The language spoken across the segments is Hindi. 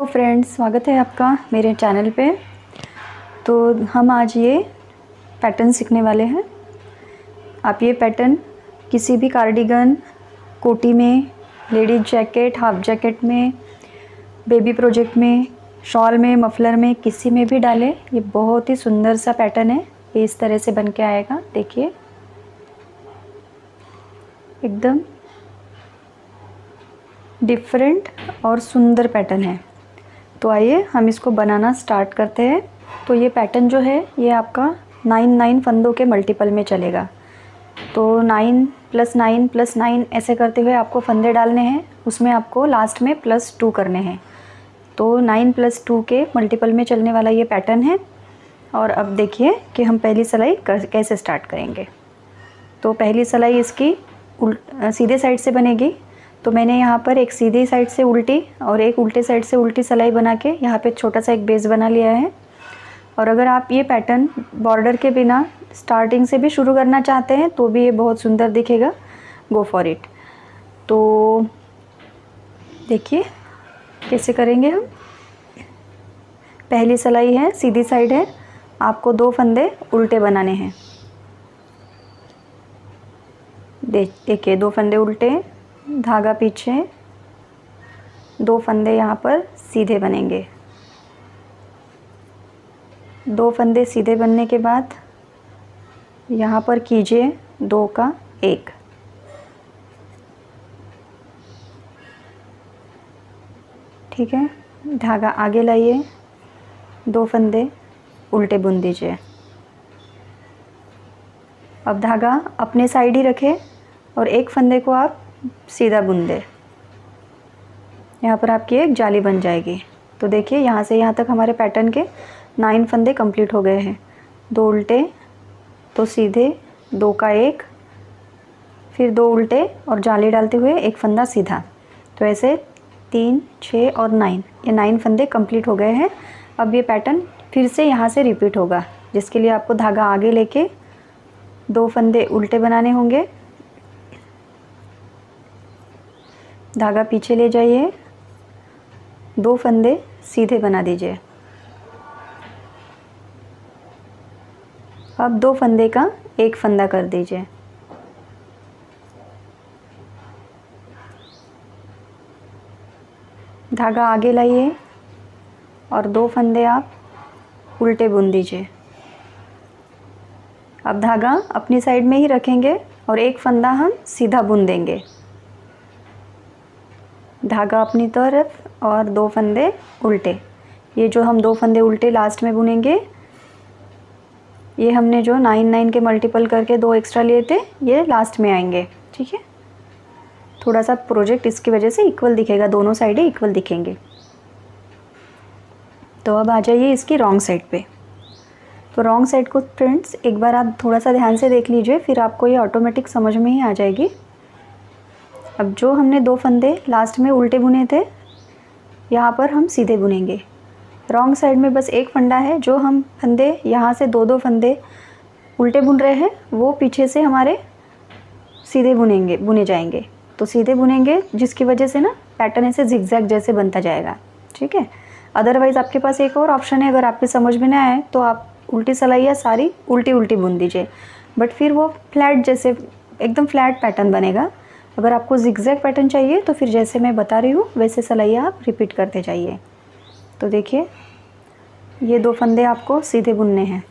फ्रेंड्स, स्वागत है आपका मेरे चैनल पे। तो हम आज ये पैटर्न सीखने वाले हैं। आप ये पैटर्न किसी भी कार्डिगन, कोटी में, लेडीज जैकेट, हाफ जैकेट में, बेबी प्रोजेक्ट में, शॉल में, मफलर में, किसी में भी डालें। ये बहुत ही सुंदर सा पैटर्न है। ये इस तरह से बन के आएगा। देखिए, एकदम डिफरेंट और सुंदर पैटर्न है। तो आइए हम इसको बनाना स्टार्ट करते हैं। तो ये पैटर्न जो है ये आपका 9 फंदों के मल्टीपल में चलेगा। तो 9 + 9 + 9 ऐसे करते हुए आपको फंदे डालने हैं। उसमें आपको लास्ट में +2 करने हैं। तो 9 + 2 के मल्टीपल में चलने वाला ये पैटर्न है। और अब देखिए कि हम पहली सिलाई कैसे स्टार्ट करेंगे। तो पहली सिलाई इसकी सीधे साइड से बनेगी। तो मैंने यहाँ पर एक सीधी साइड से उल्टी और एक उल्टे साइड से उल्टी सिलाई बना के यहाँ पे छोटा सा एक बेस बना लिया है। और अगर आप ये पैटर्न बॉर्डर के बिना स्टार्टिंग से भी शुरू करना चाहते हैं तो भी ये बहुत सुंदर दिखेगा। Go for it. तो देखिए कैसे करेंगे हम। पहली सिलाई है, सीधी साइड है। आपको 2 फंदे उल्टे बनाने हैं। देखिए 2 फंदे उल्टे, धागा पीछे, 2 फंदे यहाँ पर सीधे बनेंगे। 2 फंदे सीधे बनने के बाद यहाँ पर कीजिए 2 का 1। ठीक है, धागा आगे लाइए, 2 फंदे उल्टे बुन दीजिए। अब धागा अपने साइड ही रखें और एक फंदे को आप सीधा बुन दे। यहाँ पर आपकी एक जाली बन जाएगी। तो देखिए यहाँ से यहाँ तक हमारे पैटर्न के 9 फंदे कंप्लीट हो गए हैं। 2 उल्टे, 2 सीधे, 2 का 1, फिर 2 उल्टे और जाली डालते हुए एक फंदा सीधा। तो ऐसे 3, 6 और 9, ये 9 फंदे कंप्लीट हो गए हैं। अब ये पैटर्न फिर से यहाँ से रिपीट होगा, जिसके लिए आपको धागा आगे लेके 2 फंदे उल्टे बनाने होंगे। धागा पीछे ले जाइए, 2 फंदे सीधे बना दीजिए। अब 2 फंदे का एक फंदा कर दीजिए। धागा आगे लाइए और 2 फंदे आप उल्टे बुन दीजिए। अब धागा अपनी साइड में ही रखेंगे और एक फंदा हम सीधा बुन देंगे। धागा अपनी तरफ और 2 फंदे उल्टे। ये जो हम 2 फंदे उल्टे लास्ट में बुनेंगे, ये हमने जो 9 के मल्टीपल करके 2 एक्स्ट्रा लिए थे, ये लास्ट में आएंगे। ठीक है, थोड़ा सा प्रोजेक्ट इसकी वजह से इक्वल दिखेगा, दोनों साइडें इक्वल दिखेंगे। तो अब आ जाइए इसकी रॉन्ग साइड पे। तो रॉन्ग साइड को फ्रेंड्स एक बार आप थोड़ा सा ध्यान से देख लीजिए, फिर आपको ये ऑटोमेटिक समझ में ही आ जाएगी। अब जो हमने 2 फंदे लास्ट में उल्टे बुने थे, यहाँ पर हम सीधे बुनेंगे। रॉन्ग साइड में बस एक फंडा है। जो हम फंदे यहाँ से 2-2 फंदे उल्टे बुन रहे हैं, वो पीछे से हमारे सीधे बुने जाएंगे। तो सीधे बुनेंगे, जिसकी वजह से ना पैटर्न ऐसे जिगजैग जैसे बनता जाएगा। ठीक है, अदरवाइज़ आपके पास एक और ऑप्शन है। अगर आपके समझ में ना आए तो आप उल्टी सिलाइयाँ सारी उल्टी बुन दीजिए, बट फिर वो फ्लैट जैसे एकदम फ्लैट पैटर्न बनेगा। अगर आपको जिगजैग पैटर्न चाहिए तो फिर जैसे मैं बता रही हूँ वैसे सिलाइयाँ आप रिपीट करते जाइए। तो देखिए ये 2 फंदे आपको सीधे बुनने हैं।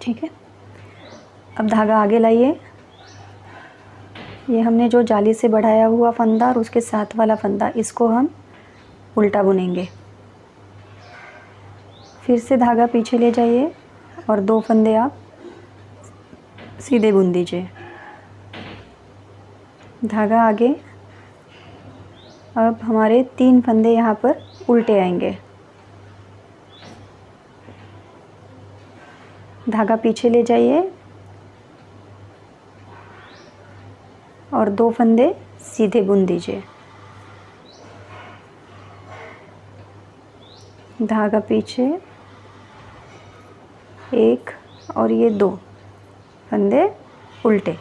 ठीक है, अब धागा आगे लाइए। ये हमने जो जाली से बढ़ाया हुआ फंदा और उसके साथ वाला फंदा, इसको हम उल्टा बुनेंगे। फिर से धागा पीछे ले जाइए और 2 फंदे आप सीधे बुन दीजिए। धागा आगे। अब हमारे 3 फंदे यहाँ पर उल्टे आएंगे। धागा पीछे ले जाइए और 2 फंदे सीधे बुन दीजिए। धागा पीछे, 1 और ये 2 फंदे उल्टे।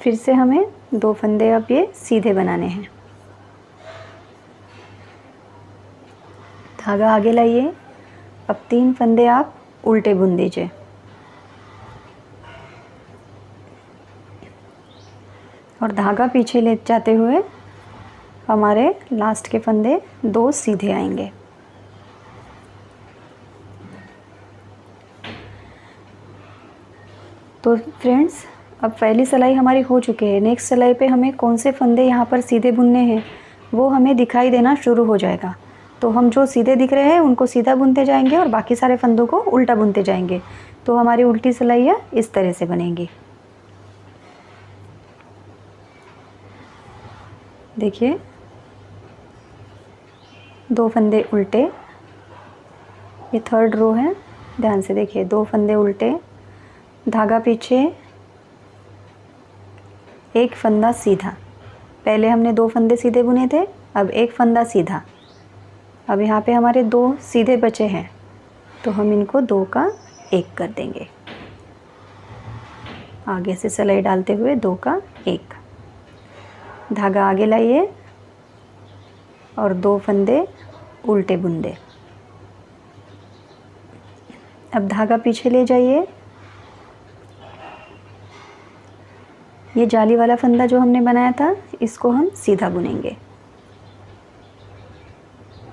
फिर से हमें 2 फंदे अब ये सीधे बनाने हैं। धागा आगे लाइए। अब 3 फंदे आप उल्टे बुन दीजिए और धागा पीछे ले जाते हुए हमारे लास्ट के फंदे 2 सीधे आएंगे। तो फ्रेंड्स, अब पहली सिलाई हमारी हो चुकी है। नेक्स्ट सिलाई पे हमें कौन से फंदे यहाँ पर सीधे बुनने हैं वो हमें दिखाई देना शुरू हो जाएगा। तो हम जो सीधे दिख रहे हैं उनको सीधा बुनते जाएंगे और बाकी सारे फंदों को उल्टा बुनते जाएंगे। तो हमारी उल्टी सिलाइयाँ इस तरह से बनेंगी। देखिए, 2 फंदे उल्टे, ये 3rd रो है, ध्यान से देखिए। 2 फंदे उल्टे, धागा पीछे, 1 फंदा सीधा। पहले हमने 2 फंदे सीधे बुने थे, अब 1 फंदा सीधा। अब यहाँ पे हमारे 2 सीधे बचे हैं, तो हम इनको 2 का 1 कर देंगे। आगे से सिलाई डालते हुए 2 का 1। धागा आगे लाइए और 2 फंदे उल्टे बुन दे। अब धागा पीछे ले जाइए। ये जाली वाला फंदा जो हमने बनाया था इसको हम सीधा बुनेंगे।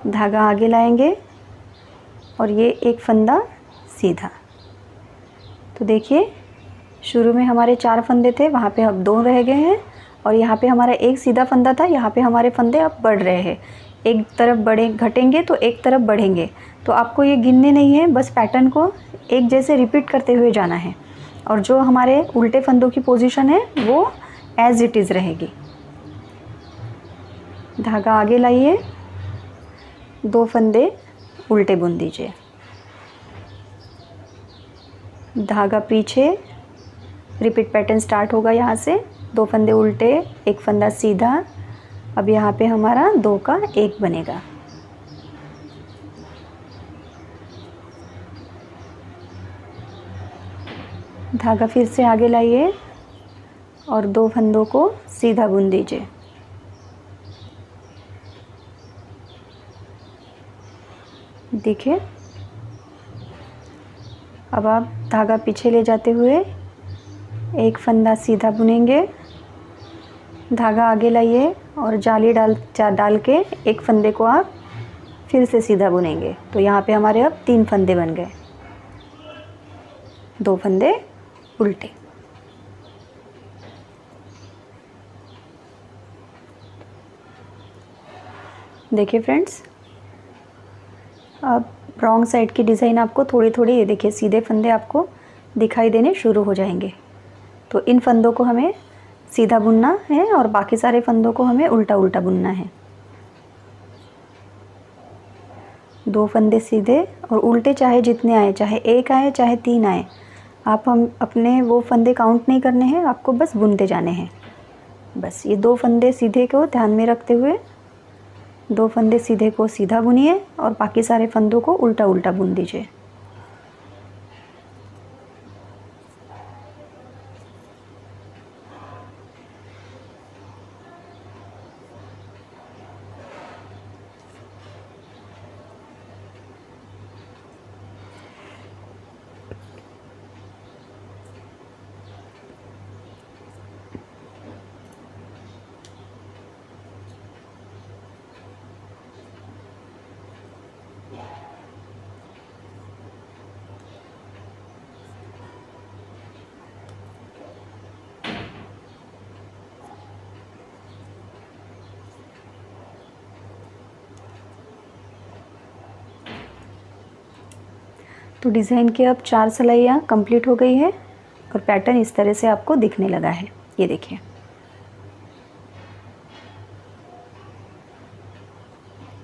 धागा आगे लाएंगे और ये 1 फंदा सीधा। तो देखिए, शुरू में हमारे 4 फंदे थे, वहाँ पे अब 2 रह गए हैं और यहाँ पे हमारा 1 सीधा फंदा था। यहाँ पे हमारे फंदे अब बढ़ रहे हैं। एक तरफ बढ़े घटेंगे तो एक तरफ बढ़ेंगे। तो आपको ये गिनने नहीं है, बस पैटर्न को एक जैसे रिपीट करते हुए जाना है और जो हमारे उल्टे फंदों की पोजीशन है वो एज इट इज़ रहेगी। धागा आगे लाइए, 2 फंदे उल्टे बुन दीजिए। धागा पीछे, रिपीट पैटर्न स्टार्ट होगा यहाँ से। 2 फंदे उल्टे, 1 फंदा सीधा। अब यहाँ पे हमारा 2 का 1 बनेगा। धागा फिर से आगे लाइए और 2 फंदों को सीधा बुन दीजिए। देखिए, अब आप धागा पीछे ले जाते हुए 1 फंदा सीधा बुनेंगे। धागा आगे लाइए और जाली डाल के 1 फंदे को आप फिर से सीधा बुनेंगे। तो यहाँ पे हमारे अब 3 फंदे बन गए, 2 फंदे उल्टे। देखिए फ्रेंड्स, अब रॉन्ग साइड की डिज़ाइन आपको थोड़ी थोड़ी, ये देखिए सीधे फंदे आपको दिखाई देने शुरू हो जाएंगे। तो इन फंदों को हमें सीधा बुनना है और बाकी सारे फंदों को हमें उल्टा उल्टा बुनना है। 2 फंदे सीधे और उल्टे, चाहे जितने आए, चाहे 1 आए चाहे 3 आए, हम अपने वो फंदे काउंट नहीं करने हैं, आपको बस बुनते जाने हैं। बस ये 2 फंदे सीधे को ध्यान में रखते हुए 2 फंदे सीधे को सीधा बुनिए और बाकी सारे फंदों को उल्टा उल्टा बुन दीजिए। तो डिज़ाइन की अब 4 सिलाइयाँ कंप्लीट हो गई है और पैटर्न इस तरह से आपको दिखने लगा है। ये देखिए,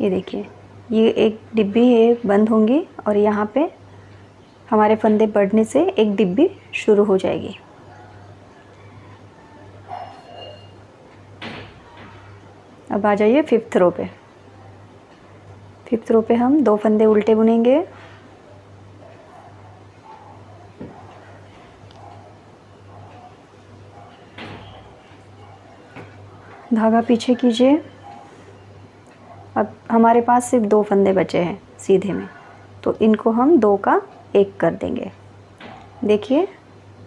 ये देखिए, ये एक डिब्बी है, बंद होंगी और यहाँ पे हमारे फंदे बढ़ने से एक डिब्बी शुरू हो जाएगी। अब आ जाइए 5th रो पे। 5th रो पे हम 2 फंदे उल्टे बुनेंगे। धागा पीछे कीजिए। अब हमारे पास सिर्फ 2 फंदे बचे हैं सीधे में, तो इनको हम 2 का 1 कर देंगे। देखिए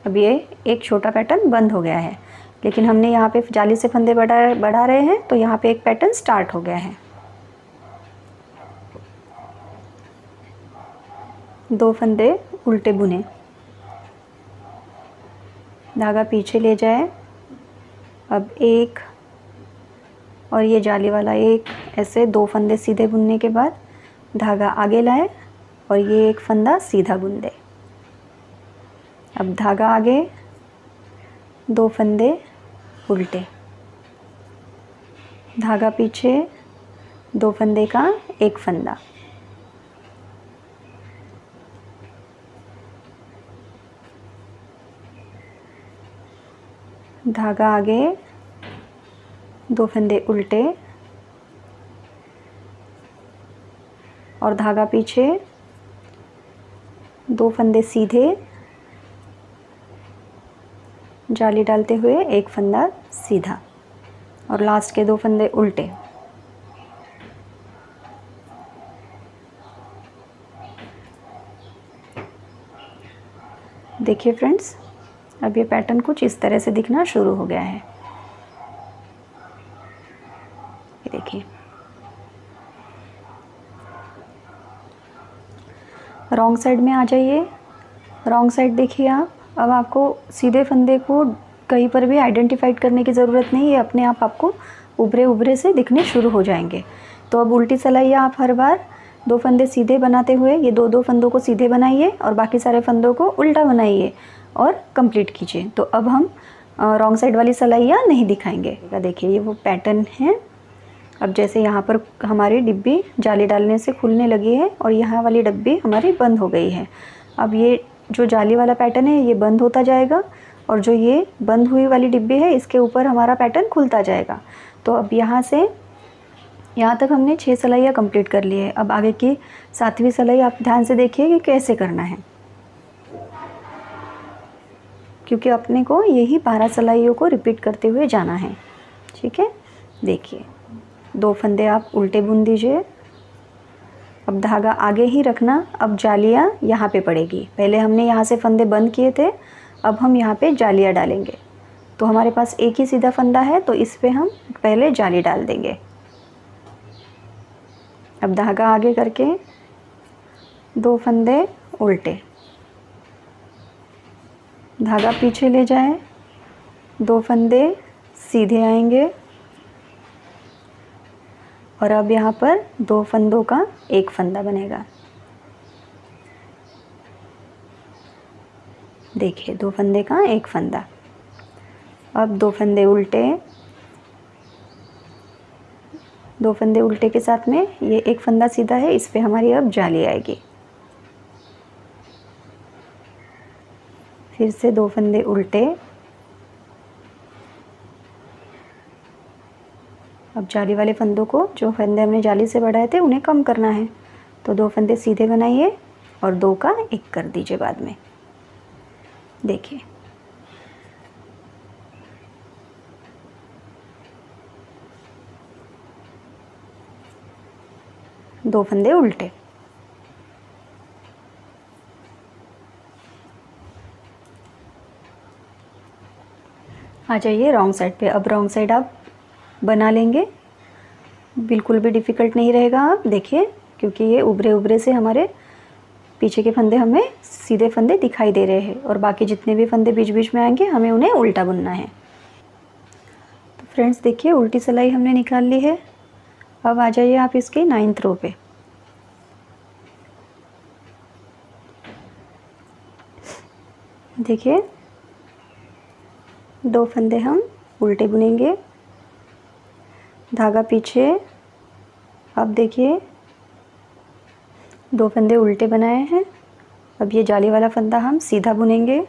अब ये एक छोटा पैटर्न बंद हो गया है, लेकिन हमने यहाँ पे जाली से फंदे बढ़ा रहे हैं, तो यहाँ पे एक पैटर्न स्टार्ट हो गया है। 2 फंदे उल्टे बुने, धागा पीछे ले जाए, अब 1 और ये जाली वाला 1, ऐसे 2 फंदे सीधे बुनने के बाद धागा आगे लाए और ये एक फंदा सीधा बुन दे। अब धागा आगे, 2 फंदे उल्टे, धागा पीछे, 2 फंदे का 1 फंदा, धागा आगे, 2 फंदे उल्टे और धागा पीछे, 2 फंदे सीधे, जाली डालते हुए 1 फंदा सीधा और लास्ट के 2 फंदे उल्टे। देखिए फ्रेंड्स, अब ये पैटर्न कुछ इस तरह से दिखना शुरू हो गया है। ये देखिए, रॉन्ग साइड में आ जाइए। रॉन्ग साइड देखिए आप। अब आपको सीधे फंदे को कहीं पर भी आइडेंटिफाइड करने की ज़रूरत नहीं है, अपने आप आपको उभरे उभरे से दिखने शुरू हो जाएंगे। तो अब उल्टी सलाइयाँ आप हर बार 2 फंदे सीधे बनाते हुए ये 2 फंदों को सीधे बनाइए और बाकी सारे फंदों को उल्टा बनाइए और कंप्लीट कीजिए। तो अब हम रॉन्ग साइड वाली सलाइयाँ नहीं दिखाएंगे। देखिए ये वो पैटर्न है। अब जैसे यहाँ पर हमारी डिब्बी जाली डालने से खुलने लगी है और यहाँ वाली डिब्बी हमारी बंद हो गई है। अब ये जो जाली वाला पैटर्न है ये बंद होता जाएगा और जो ये बंद हुई वाली डिब्बी है इसके ऊपर हमारा पैटर्न खुलता जाएगा। तो अब यहाँ से यहाँ तक हमने 6 सलाइयाँ कंप्लीट कर ली है। अब आगे की 7वीं सलाई आप ध्यान से देखिए कि कैसे करना है, क्योंकि अपने को यही 12 सलाइयों को रिपीट करते हुए जाना है। ठीक है, देखिए 2 फंदे आप उल्टे बुन दीजिए। अब धागा आगे ही रखना। अब जालियाँ यहाँ पे पड़ेगी। पहले हमने यहाँ से फंदे बंद किए थे, अब हम यहाँ पे जालियाँ डालेंगे। तो हमारे पास एक ही सीधा फंदा है, तो इस पे हम पहले जाली डाल देंगे। अब धागा आगे करके 2 फंदे उल्टे, धागा पीछे ले जाए, 2 फंदे सीधे आएंगे और अब यहाँ पर 2 फंदों का 1 फंदा बनेगा। देखिए 2 फंदे का 1 फंदा। अब 2 फंदे उल्टे, 2 फंदे उल्टे के साथ में ये 1 फंदा सीधा है, इस पे हमारी अब जाली आएगी। फिर से 2 फंदे उल्टे, अब जाली वाले फंदों को, जो फंदे हमने जाली से बढ़ाए थे उन्हें कम करना है। तो 2 फंदे सीधे बनाइए और 2 का 1 कर दीजिए बाद में। देखिए दो फंदे उल्टे, आ जाइए रॉन्ग साइड पे। अब रॉन्ग साइड आप बना लेंगे, बिल्कुल भी डिफ़िकल्ट नहीं रहेगा। आप देखिए, क्योंकि ये उभरे उभरे से हमारे पीछे के फंदे हमें सीधे फंदे दिखाई दे रहे हैं और बाकी जितने भी फंदे बीच बीच में आएंगे हमें उन्हें उल्टा बुनना है। तो फ्रेंड्स देखिए, उल्टी सिलाई हमने निकाल ली है। अब आ जाइए आप इसके 9th रो पे। देखिए 2 फंदे हम उल्टे बुनेंगे, धागा पीछे। अब देखिए 2 फंदे उल्टे बनाए हैं। अब ये जाली वाला फंदा हम सीधा बुनेंगे,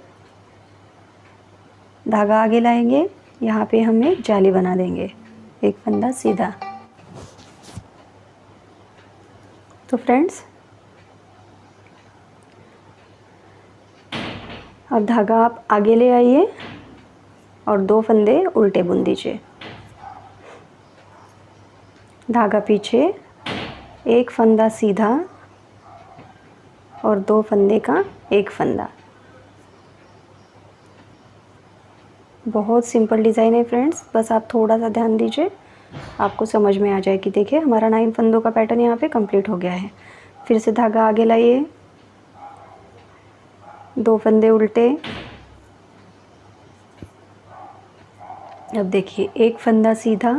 धागा आगे लाएंगे, यहाँ पे हम एक जाली बना देंगे, 1 फंदा सीधा। तो फ्रेंड्स अब धागा आप आगे ले आइए और 2 फंदे उल्टे बुन दीजिए, धागा पीछे, एक फंदा सीधा और 2 फंदे का एक फंदा। बहुत सिंपल डिज़ाइन है फ्रेंड्स, बस आप थोड़ा सा ध्यान दीजिए, आपको समझ में आ जाएगी। देखिए हमारा 9 फंदों का पैटर्न यहाँ पे कंप्लीट हो गया है। फिर से धागा आगे लाइए, 2 फंदे उल्टे। अब देखिए एक फंदा सीधा,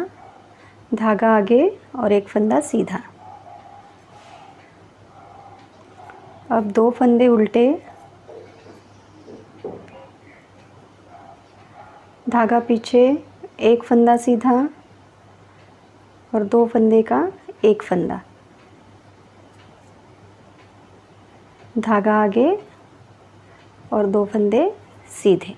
धागा आगे और एक फंदा सीधा। अब 2 फंदे उल्टे, धागा पीछे, एक फंदा सीधा और 2 फंदे का एक फंदा, धागा आगे और 2 फंदे सीधे।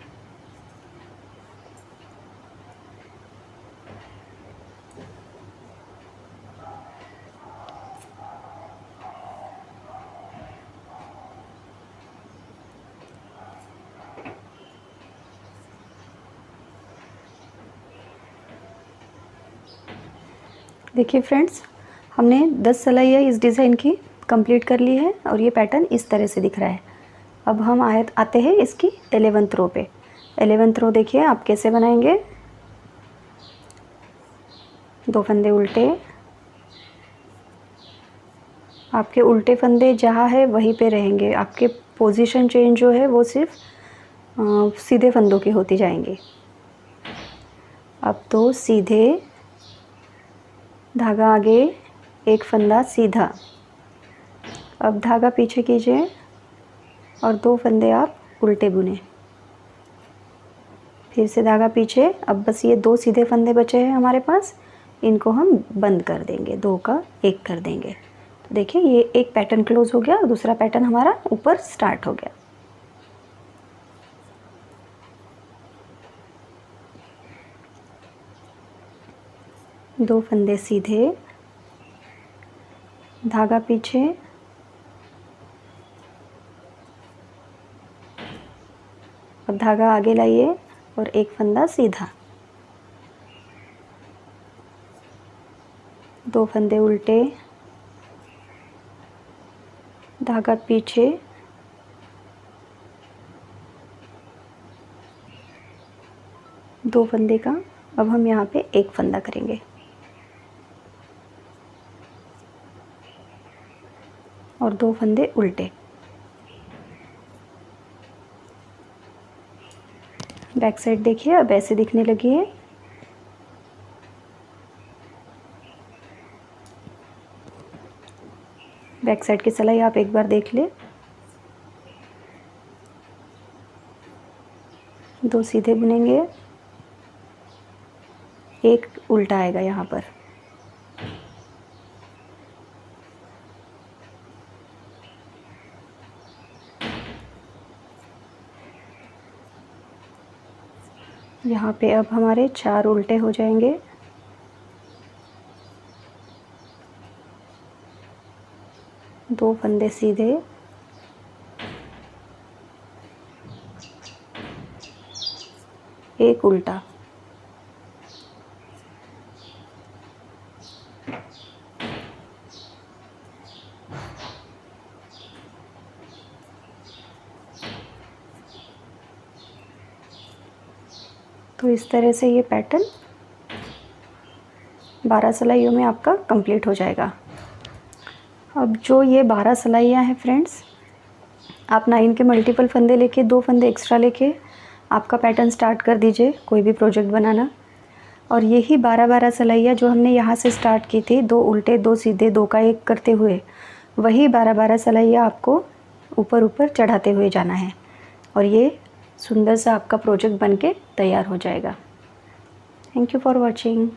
देखिए फ्रेंड्स, हमने 10 सिलाइयाँ इस डिज़ाइन की कंप्लीट कर ली है और ये पैटर्न इस तरह से दिख रहा है। अब हम आते हैं इसकी 11th रो पे। 11th रो देखिए आप कैसे बनाएंगे। 2 फंदे उल्टे, आपके उल्टे फंदे जहाँ है वहीं पे रहेंगे, आपके पोजीशन चेंज जो है वो सिर्फ सीधे फंदों की होती जाएंगे। अब 2 सीधे, धागा आगे, एक फंदा सीधा। अब धागा पीछे कीजिए और 2 फंदे आप उल्टे बुने। फिर से धागा पीछे। अब बस ये 2 सीधे फंदे बचे हैं हमारे पास, इनको हम बंद कर देंगे, 2 का 1 कर देंगे। तो देखिए ये एक पैटर्न क्लोज हो गया और दूसरा पैटर्न हमारा ऊपर स्टार्ट हो गया। दो फंदे सीधे, धागा पीछे, अब धागा आगे लाइए और एक फंदा सीधा, 2 फंदे उल्टे, धागा पीछे, दो फंदे का। अब हम यहाँ पे एक फंदा करेंगे और 2 फंदे उल्टे। बैक साइड देखिए अब ऐसे दिखने लगी है। बैक साइड की सिलाई आप एक बार देख ले। 2 सीधे बुनेंगे, एक उल्टा आएगा यहाँ पर। यहाँ पे अब हमारे 4 उल्टे हो जाएंगे। दो फंदे सीधे, एक उल्टा, तो इस तरह से ये पैटर्न 12 सिलाइयों में आपका कंप्लीट हो जाएगा। अब जो ये 12 सिलाइयाँ हैं फ्रेंड्स, आप 9 के मल्टीपल फंदे लेके 2 फंदे एक्स्ट्रा लेके आपका पैटर्न स्टार्ट कर दीजिए कोई भी प्रोजेक्ट बनाना। और यही 12-12 सिलाइयाँ जो हमने यहाँ से स्टार्ट की थी, 2 उल्टे 2 सीधे 2 का 1 करते हुए, वही 12-12 सिलाइयाँ आपको ऊपर ऊपर चढ़ाते हुए जाना है और ये सुंदर सा आपका प्रोजेक्ट बनके तैयार हो जाएगा। Thank you for watching.